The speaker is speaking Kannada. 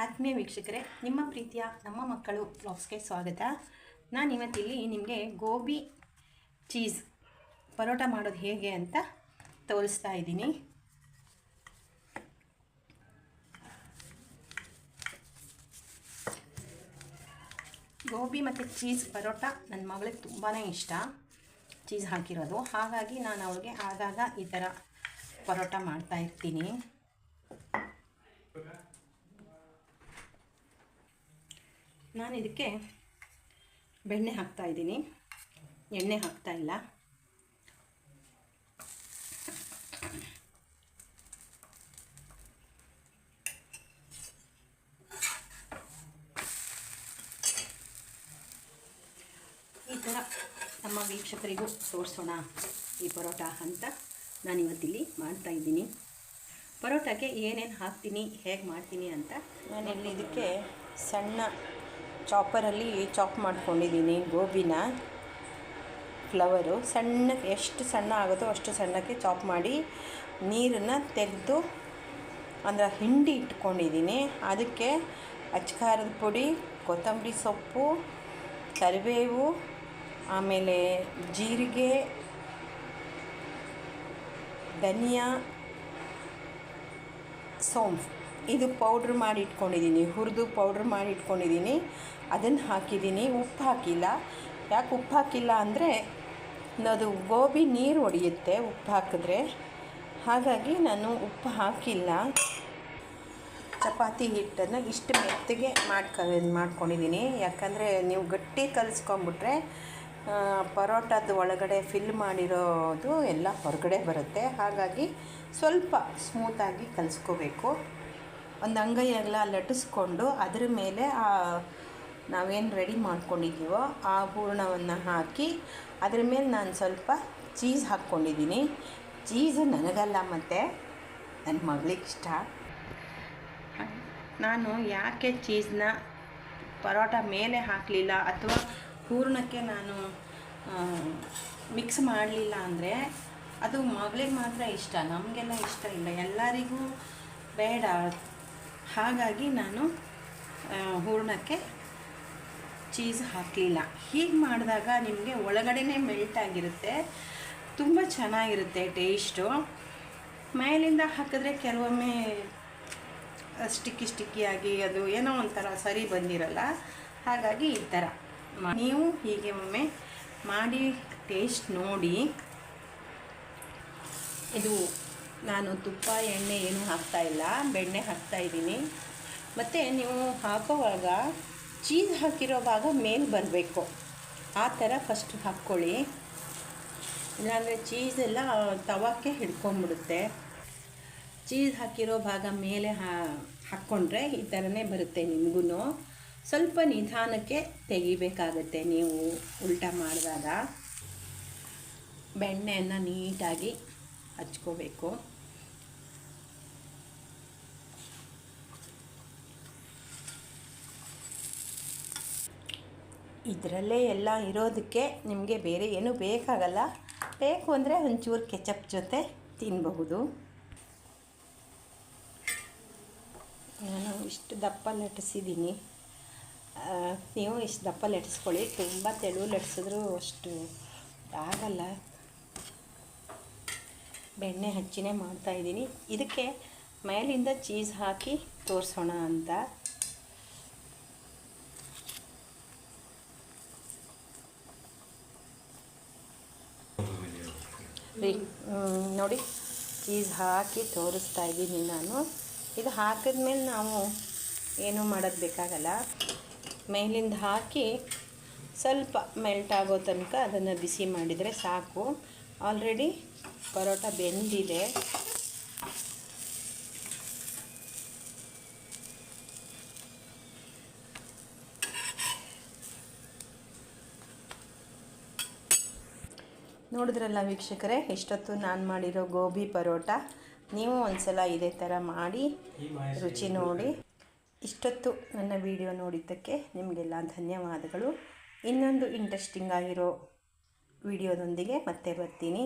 ಆತ್ಮೀಯ ವೀಕ್ಷಕರೇ, ನಿಮ್ಮ ಪ್ರೀತಿಯ ನಮ್ಮ ಮಕ್ಕಳು ವ್ಲಾಗ್ಸ್ಗೆ ಸ್ವಾಗತ. ನಾನು ಇವತ್ತಿಲ್ಲಿ ನಿಮಗೆ ಗೋಬಿ ಚೀಸ್ ಪರೋಟ ಮಾಡೋದು ಹೇಗೆ ಅಂತ ತೋರಿಸ್ತಾ ಇದ್ದೀನಿ. ಗೋಬಿ ಮತ್ತು ಚೀಸ್ ಪರೋಟ ನನ್ನ ಮಗಳಿಗೆ ತುಂಬಾ ಇಷ್ಟ, ಚೀಸ್ ಹಾಕಿರೋದು. ಹಾಗಾಗಿ ನಾನು ಅವಳಿಗೆ ಆಗಾಗ ಈ ಥರ ಪರೋಟ ಮಾಡ್ತಾ ಇರ್ತೀನಿ. ನಾನು ಇದಕ್ಕೆ ಬೆಣ್ಣೆ ಹಾಕ್ತಾಯಿದ್ದೀನಿ, ಎಣ್ಣೆ ಹಾಕ್ತಾಯಿಲ್ಲ. ಈ ಥರ ನಮ್ಮ ವೀಕ್ಷಕರಿಗೂ ತೋರಿಸೋಣ ಈ ಪರೋಟ ಅಂತ ನಾನಿವತ್ತಿಲ್ಲಿ ಮಾಡ್ತಾಯಿದ್ದೀನಿ. ಪರೋಟಕ್ಕೆ ಏನೇನು ಹಾಕ್ತೀನಿ, ಹೇಗೆ ಮಾಡ್ತೀನಿ ಅಂತ ನಾನಿಲ್ಲಿ ಇದಕ್ಕೆ ಸಣ್ಣ ಚಾಪರಲ್ಲಿ ಚಾಪ್ ಮಾಡ್ಕೊಂಡಿದ್ದೀನಿ. ಗೋಬಿನ ಫ್ಲವರು ಸಣ್ಣಕ್ಕೆ ಎಷ್ಟು ಸಣ್ಣ ಆಗುತ್ತೋ ಅಷ್ಟು ಸಣ್ಣಕ್ಕೆ ಚಾಪ್ ಮಾಡಿ ನೀರನ್ನು ತೆಗೆದು ಅಂದರೆ ಹಿಂಡಿ ಇಟ್ಕೊಂಡಿದ್ದೀನಿ. ಅದಕ್ಕೆ ಅಚ್ಕಾರದ ಪುಡಿ, ಕೊತ್ತಂಬರಿ ಸೊಪ್ಪು, ಕರಿಬೇವು, ಆಮೇಲೆ ಜೀರಿಗೆ, ಧನಿಯಾ, ಸೋಂಪು ಇದು ಪೌಡ್ರ್ ಮಾಡಿ ಇಟ್ಕೊಂಡಿದ್ದೀನಿ, ಹುರಿದು ಪೌಡ್ರ್ ಮಾಡಿ ಇಟ್ಕೊಂಡಿದ್ದೀನಿ. ಅದನ್ನು ಹಾಕಿದ್ದೀನಿ. ಉಪ್ಪು ಹಾಕಿಲ್ಲ. ಯಾಕೆ ಉಪ್ಪು ಹಾಕಿಲ್ಲ ಅಂದರೆ ಅದು ಗೋಬಿ ನೀರು ಹೊಡೆಯುತ್ತೆ ಉಪ್ಪು ಹಾಕಿದ್ರೆ, ಹಾಗಾಗಿ ನಾನು ಉಪ್ಪು ಹಾಕಿಲ್ಲ. ಚಪಾತಿ ಹಿಟ್ಟನ್ನು ಇಷ್ಟು ಮೆತ್ತಗೆ ಮಾಡ್ಕೊಂಡಿದ್ದೀನಿ. ಯಾಕಂದರೆ ನೀವು ಗಟ್ಟಿ ಕಲಿಸ್ಕೊಂಬಿಟ್ರೆ ಪರೋಟದ ಒಳಗಡೆ ಫಿಲ್ ಮಾಡಿರೋದು ಎಲ್ಲ ಹೊರಗಡೆ ಬರುತ್ತೆ. ಹಾಗಾಗಿ ಸ್ವಲ್ಪ ಸ್ಮೂತಾಗಿ ಕಲಿಸ್ಕೋಬೇಕು. ಒಂದು ಅಂಗೈಯೆಲ್ಲ ಲಟ್ಟಿಸ್ಕೊಂಡು ಅದರ ಮೇಲೆ ನಾವೇನು ರೆಡಿ ಮಾಡ್ಕೊಂಡಿದ್ದೀವೋ ಆ ಹೂರಣವನ್ನು ಹಾಕಿ ಅದರ ಮೇಲೆ ನಾನು ಸ್ವಲ್ಪ ಚೀಸ್ ಹಾಕ್ಕೊಂಡಿದ್ದೀನಿ. ಚೀಸು ನನಗಲ್ಲ, ಮತ್ತು ನನ್ನ ಮಗಳಿಗೆ ಇಷ್ಟ. ನಾನು ಯಾಕೆ ಚೀಸ್ನ ಪರೋಟ ಮೇಲೆ ಹಾಕಲಿಲ್ಲ ಅಥವಾ ಹೂರಣಕ್ಕೆ ನಾನು ಮಿಕ್ಸ್ ಮಾಡಲಿಲ್ಲ ಅಂದರೆ ಅದು ಮಗಳಿಗೆ ಮಾತ್ರ ಇಷ್ಟ, ನಮಗೆಲ್ಲ ಇಷ್ಟ ಇಲ್ಲ, ಎಲ್ಲರಿಗೂ ಬೇಡ. ಹಾಗಾಗಿ ನಾನು ಹೂರಣಕ್ಕೆ ಚೀಸ್ ಹಾಕಲಿಲ್ಲ. ಹೀಗೆ ಮಾಡಿದಾಗ ನಿಮಗೆ ಒಳಗಡೆನೇ ಮೆಲ್ಟ್ ಆಗಿರುತ್ತೆ, ತುಂಬ ಚೆನ್ನಾಗಿರುತ್ತೆ ಟೇಸ್ಟು. ಮೇಲಿಂದ ಹಾಕಿದ್ರೆ ಕೆಲವೊಮ್ಮೆ ಸ್ಟಿಕ್ಕಿಯಾಗಿ ಅದು ಏನೋ ಒಂಥರ ಸರಿ ಬಂದಿರಲ್ಲ. ಹಾಗಾಗಿ ಈ ಥರ ನೀವು ಹೀಗೆ ಒಮ್ಮೆ ಮಾಡಿ ಟೇಸ್ಟ್ ನೋಡಿ. ಇದು ನಾನು ತುಪ್ಪ ಎಣ್ಣೆ ಏನೂ ಹಾಕ್ತಾಯಿಲ್ಲ, ಬೆಣ್ಣೆ ಹಾಕ್ತಾಯಿದ್ದೀನಿ. ಮತ್ತು ನೀವು ಹಾಕೋವಾಗ ಚೀಸ್ ಹಾಕಿರೋ ಭಾಗ ಮೇಲೆ ಬರಬೇಕು, ಆ ಥರ ಫಸ್ಟ್ ಹಾಕ್ಕೊಳ್ಳಿ. ಇಲ್ಲಾಂದರೆ ಚೀಸೆಲ್ಲ ತವಕ್ಕೆ ಹಿಡ್ಕೊಂಬಿಡುತ್ತೆ. ಚೀಸ್ ಹಾಕಿರೋ ಭಾಗ ಮೇಲೆ ಹಾಕ್ಕೊಂಡ್ರೆ ಈ ಥರನೇ ಬರುತ್ತೆ. ನಿಮಗೂ ಸ್ವಲ್ಪ ನಿಧಾನಕ್ಕೆ ತೆಗಿಬೇಕಾಗತ್ತೆ ನೀವು ಉಲ್ಟಾ ಮಾಡಿದಾಗ. ಬೆಣ್ಣೆಯನ್ನು ನೀಟಾಗಿ ಹಚ್ಕೋಬೇಕು. ಇದರಲ್ಲೇ ಎಲ್ಲ ಇರೋದಕ್ಕೆ ನಿಮಗೆ ಬೇರೆ ಏನೂ ಬೇಕಾಗಲ್ಲ. ಬೇಕು ಅಂದರೆ ಒಂಚೂರು ಕೆಚಪ್ ಜೊತೆ ತಿನ್ನಬಹುದು. ನಾನು ಇಷ್ಟು ದಪ್ಪ ಲಟ್ಟಿಸಿದ್ದೀನಿ, ನೀವು ಇಷ್ಟು ದಪ್ಪ ಲಟ್ಟಿಸ್ಕೊಳ್ಳಿ. ತುಂಬ ತೆಳು ಲಟ್ಟಿಸಿದ್ರೂ ಅಷ್ಟು ಆಗಲ್ಲ. ಬೆಣ್ಣೆ ಹಚ್ಚಿನೇ ಮಾಡ್ತಾಯಿದ್ದೀನಿ. ಇದಕ್ಕೆ ಮೇಲಿಂದ ಚೀಸ್ ಹಾಕಿ ತೋರಿಸೋಣ ಅಂತ. ನೋಡಿ, ಚೀಸ್ ಹಾಕಿ ತೋರಿಸ್ತಾ ಇದ್ದೀನಿ ನಾನು. ಇದು ಹಾಕಿದ್ಮೇಲೆ ನಾವು ಏನೂ ಮಾಡೋದು ಬೇಕಾಗಲ್ಲ. ಮೇಲಿಂದ ಹಾಕಿ ಸ್ವಲ್ಪ ಮೆಲ್ಟ್ ಆಗೋ ತನಕ ಅದನ್ನು ಬಿಸಿ ಮಾಡಿದರೆ ಸಾಕು. ಆಲ್ರೆಡಿ ಪರೋಟ ಬೆಂದಿದೆ. ನೋಡಿದ್ರಲ್ಲ ವೀಕ್ಷಕರೇ, ಇಷ್ಟೊತ್ತು ನಾನು ಮಾಡಿರೋ ಗೋಬಿ ಪರೋಟ. ನೀವು ಒಂದ್ಸಲ ಇದೇ ಥರ ಮಾಡಿ ರುಚಿ ನೋಡಿ. ಇಷ್ಟೊತ್ತು ನನ್ನ ವಿಡಿಯೋ ನೋಡಿದ್ದಕ್ಕೆ ನಿಮಗೆಲ್ಲ ಧನ್ಯವಾದಗಳು. ಇನ್ನೊಂದು ಇಂಟ್ರೆಸ್ಟಿಂಗ್ ಆಗಿರೋ ವಿಡಿಯೋದೊಂದಿಗೆ ಮತ್ತೆ ಬರ್ತೀನಿ.